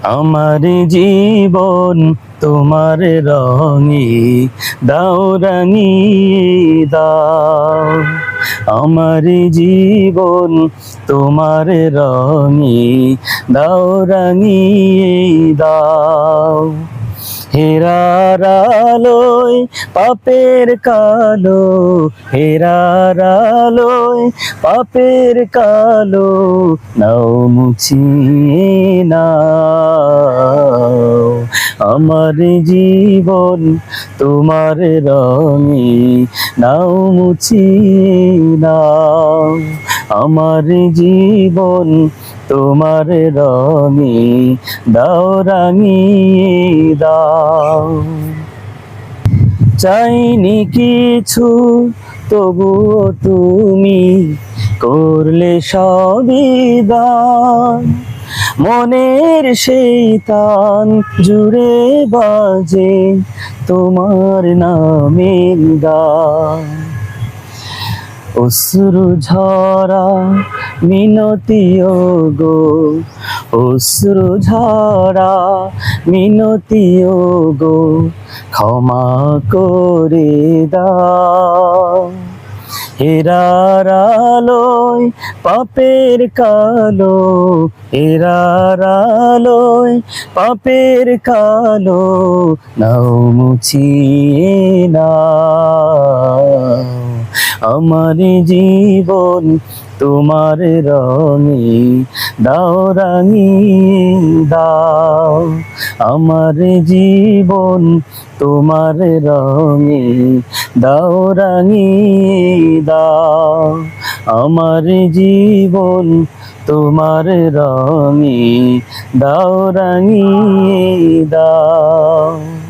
আমার জীবন তোমার রঙে দাও রাঙিয়ে দাও। আমার জীবন তোমার রঙে দাও রাঙিয়ে দাও। হেরার আলোয় পাপের কালো, হেরার আলোয় পাপের কালো নাও মুছিয়ে নাও। আমার জীবন তোমার রঙে নাও মুছিয়ে নাও। আমার জীবন তোমার রঙে দাও রাঙিয়ে দাও। চাইনি কিছু তবুও তুমি করলে সবই দান। মনের সেই তান জুড়ে বাজে তোমার নামের গান। অশ্রু ঝরা মিনতি গো, অশ্রু ঝরা মিনতি গো, ক্ষমা করে দাও। হেরার আলোয় পাপের কালো, হেরার আলোয় পাপের কালো নাও মুছিয়ে নাও। আমার জীবন তোমার রঙে দাও রাঙিয়ে দাও। আমার জীবন তোমার রঙে দাও রাঙিয়ে দাও। আমার জীবন তোমার রঙে দাও রাঙিয়ে দাও।